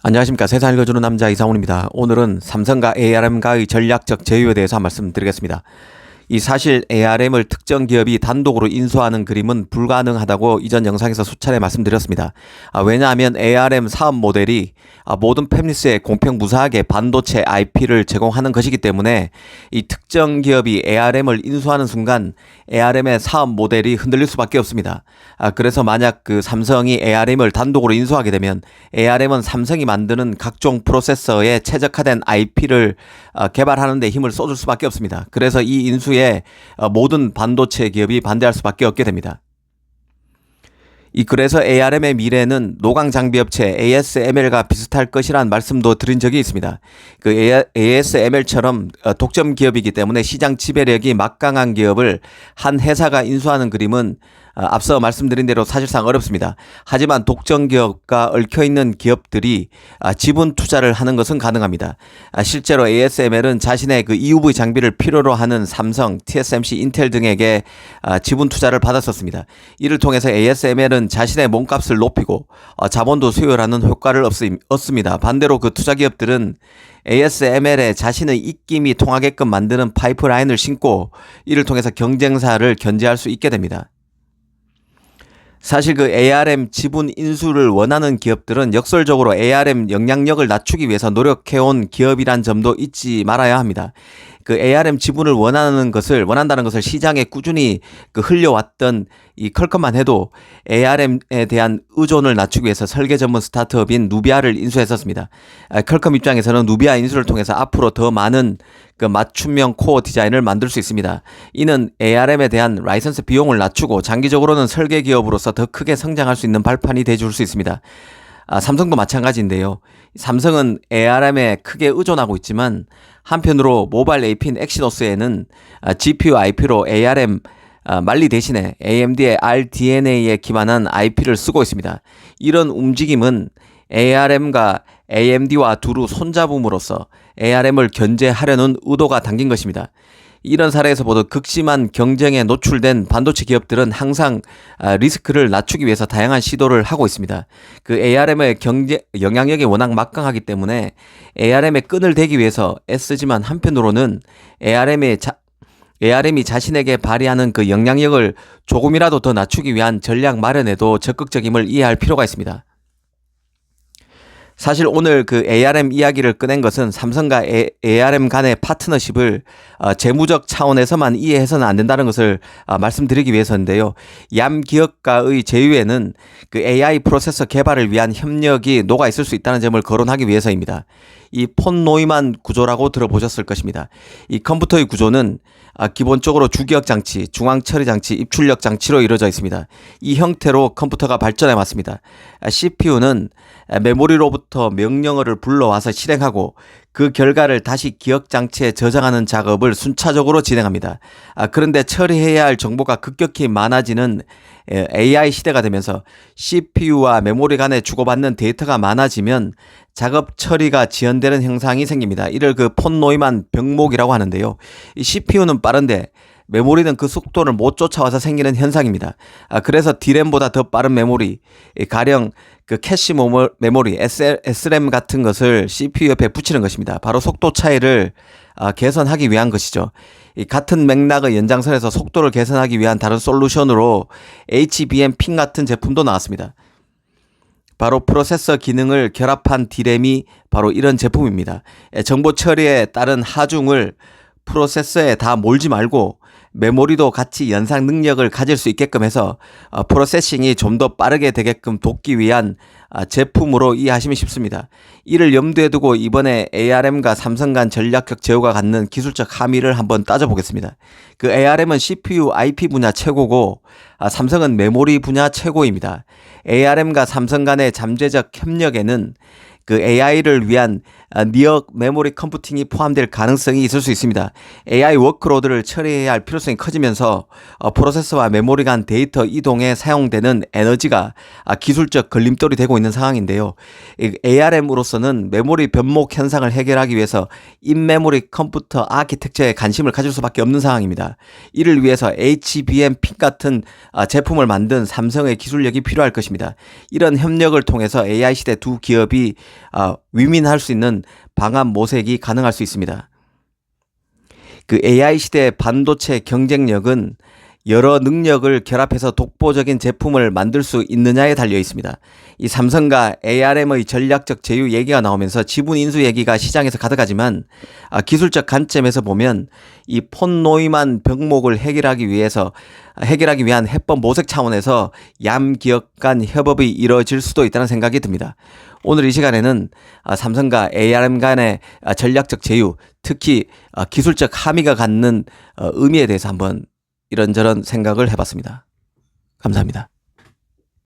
안녕하십니까. 세상 읽어주는 남자 이상훈입니다. 오늘은 삼성과 ARM과의 전략적 제휴에 대해서 한 말씀 드리겠습니다. 이 사실 ARM을 특정 기업이 단독으로 인수하는 그림은 불가능하다고 이전 영상에서 수차례 말씀드렸습니다. 왜냐하면 ARM 사업 모델이 모든 팹리스에 공평무사하게 반도체 IP를 제공하는 것이기 때문에 이 특정 기업이 ARM을 인수하는 순간 ARM의 사업 모델이 흔들릴 수밖에 없습니다. 그래서 만약 그 삼성이 ARM을 단독으로 인수하게 되면 ARM은 삼성이 만드는 각종 프로세서에 최적화된 IP를 개발하는 데 힘을 쏟을 수밖에 없습니다. 그래서 이 인수에 모든 반도체 기업이 반대할 수밖에 없게 됩니다. 그래서 ARM의 미래는 노광 장비 업체 ASML과 비슷할 것이라는 말씀도 드린 적이 있습니다. 그 ASML처럼 독점 기업이기 때문에 시장 지배력이 막강한 기업을 한 회사가 인수하는 그림은 앞서 말씀드린 대로 사실상 어렵습니다. 하지만 독점 기업과 얽혀있는 기업들이 지분 투자를 하는 것은 가능합니다. 실제로 ASML은 자신의 그 EUV 장비를 필요로 하는 삼성, TSMC, 인텔 등에게 지분 투자를 받았었습니다. 이를 통해서 ASML은 자신의 몸값을 높이고 자본도 수혈하는 효과를 얻습니다. 반대로 그 투자 기업들은 ASML에 자신의 입김이 통하게끔 만드는 파이프라인을 신고 이를 통해서 경쟁사를 견제할 수 있게 됩니다. 사실 그 ARM 지분 인수를 원하는 기업들은 역설적으로 ARM 영향력을 낮추기 위해서 노력해온 기업이란 점도 잊지 말아야 합니다. 그 ARM 지분을 원한다는 것을 시장에 꾸준히 흘려왔던 이 퀄컴만 해도 ARM에 대한 의존을 낮추기 위해서 설계 전문 스타트업인 누비아를 인수했었습니다. 퀄컴 입장에서는 누비아 인수를 통해서 앞으로 더 많은 그 맞춤형 코어 디자인을 만들 수 있습니다. 이는 ARM에 대한 라이선스 비용을 낮추고 장기적으로는 설계 기업으로서 더 크게 성장할 수 있는 발판이 돼줄 수 있습니다. 삼성도 마찬가지인데요. 삼성은 ARM에 크게 의존하고 있지만 한편으로 모바일 AP인 엑시노스에는 GPU IP로 ARM 말리 대신에 AMD의 RDNA에 기반한 IP를 쓰고 있습니다. 이런 움직임은 ARM과 AMD와 두루 손잡음으로써 ARM을 견제하려는 의도가 담긴 것입니다. 이런 사례에서 보듯 극심한 경쟁에 노출된 반도체 기업들은 항상 리스크를 낮추기 위해서 다양한 시도를 하고 있습니다. 그 ARM의 영향력이 워낙 막강하기 때문에 ARM의 끈을 대기 위해서 애쓰지만 한편으로는 ARM이 자신에게 발휘하는 그 영향력을 조금이라도 더 낮추기 위한 전략 마련에도 적극적임을 이해할 필요가 있습니다. 사실 오늘 그 ARM 이야기를 꺼낸 것은 삼성과 ARM 간의 파트너십을 재무적 차원에서만 이해해서는 안 된다는 것을 말씀드리기 위해서인데요. 얌 기업과의 제휴에는 그 AI 프로세서 개발을 위한 협력이 녹아 있을 수 있다는 점을 거론하기 위해서입니다. 이 폰 노이만 구조라고 들어보셨을 것입니다. 이 컴퓨터의 구조는 기본적으로 주기억 장치, 중앙 처리 장치, 입출력 장치로 이루어져 있습니다. 이 형태로 컴퓨터가 발전해 왔습니다. CPU는 메모리로부터 명령어를 불러와서 실행하고 그 결과를 다시 기억 장치에 저장하는 작업을 순차적으로 진행합니다. 그런데 처리해야 할 정보가 급격히 많아지는 AI 시대가 되면서 CPU와 메모리 간에 주고받는 데이터가 많아지면 작업 처리가 지연되는 현상이 생깁니다. 이를 그 폰 노이만 병목이라고 하는데요. 이 CPU는 빠른데 메모리는 그 속도를 못 쫓아와서 생기는 현상입니다. 그래서 D램보다 더 빠른 메모리, 가령 그 캐시 메모리, SRAM 같은 것을 CPU 옆에 붙이는 것입니다. 바로 속도 차이를 개선하기 위한 것이죠. 같은 맥락의 연장선에서 속도를 개선하기 위한 다른 솔루션으로 HBM 핀 같은 제품도 나왔습니다. 바로 프로세서 기능을 결합한 D램이 바로 이런 제품입니다. 정보 처리에 따른 하중을 프로세서에 다 몰지 말고 메모리도 같이 연상 능력을 가질 수 있게끔 해서 프로세싱이 좀 더 빠르게 되게끔 돕기 위한 제품으로 이해하시면 쉽습니다. 이를 염두에 두고 이번에 ARM과 삼성 간 전략적 제휴가 갖는 기술적 함의를 한번 따져보겠습니다. 그 ARM은 CPU IP 분야 최고고 삼성은 메모리 분야 최고입니다. ARM과 삼성 간의 잠재적 협력에는 그 AI를 위한 니어 메모리 컴퓨팅이 포함될 가능성이 있을 수 있습니다. AI 워크로드를 처리해야 할 필요성이 커지면서 프로세서와 메모리 간 데이터 이동에 사용되는 에너지가 기술적 걸림돌이 되고 있는 상황인데요. ARM으로서는 메모리 변목 현상을 해결하기 위해서 인메모리 컴퓨터 아키텍처에 관심을 가질 수밖에 없는 상황입니다. 이를 위해서 HBM 핀 같은 제품을 만든 삼성의 기술력이 필요할 것입니다. 이런 협력을 통해서 AI 시대 두 기업이 위민할 수 있는 방안 모색이 가능할 수 있습니다. 그 AI 시대 반도체 경쟁력은 여러 능력을 결합해서 독보적인 제품을 만들 수 있느냐에 달려 있습니다. 이 삼성과 ARM의 전략적 제휴 얘기가 나오면서 지분 인수 얘기가 시장에서 가득하지만 기술적 관점에서 보면 이 폰 노이만 병목을 해결하기 위한 해법 모색 차원에서 얌 기업 간 협업이 이루어질 수도 있다는 생각이 듭니다. 오늘 이 시간에는 삼성과 ARM 간의 전략적 제휴, 특히 기술적 함의가 갖는 의미에 대해서 한번 이런저런 생각을 해봤습니다. 감사합니다.